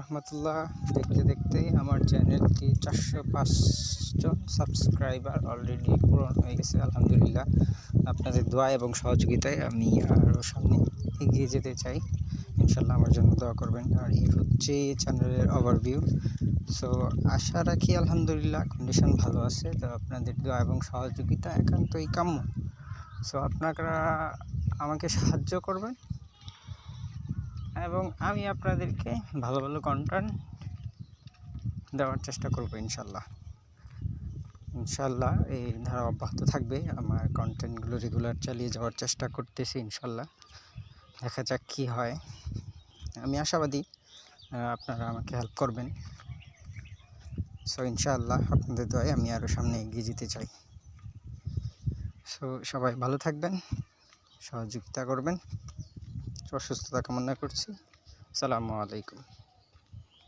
রহমতুল্লাহ। দেখতে দেখতেই আমার চ্যানেলটি 405 জন সাবস্ক্রাইবার অলরেডি পূরণ হয়ে গেছে। আলহামদুলিল্লাহ, আপনাদের দোয়া এবং সহযোগিতায় আমি আরও সামনে এগিয়ে যেতে চাই। ইনশাল্লাহ আমার জন্য দোয়া করবেন। আর এই হচ্ছে চ্যানেলের ওভারভিউ। সো আশা রাখি আলহামদুলিল্লাহ কন্ডিশন ভালো আছে। তো আপনাদের দোয়া এবং সহযোগিতা একান্তই কাম্য। সো আপনারা আমাকে সাহায্য করবেন এবং আমি আপনাদেরকে ভালো ভালো কন্টেন্ট দেওয়ার চেষ্টা করব ইনশাল্লাহ। এই ধারা অব্যাহত থাকবে। আমার কন্টেন্টগুলো রেগুলার চালিয়ে যাওয়ার চেষ্টা করতেছি ইনশাল্লাহ। দেখা যাক কী হয়। আমি আশাবাদী আপনারা আমাকে হেল্প করবেন। সো ইনশাআল্লাহ আপনাদের দোয়ায় আমি আরও সামনে এগিয়ে যেতে চাই। সো সবাই ভালো থাকবেন, সহযোগিতা করবেন। সুস্থতা কামনা করছি। আসসালামু আলাইকুম।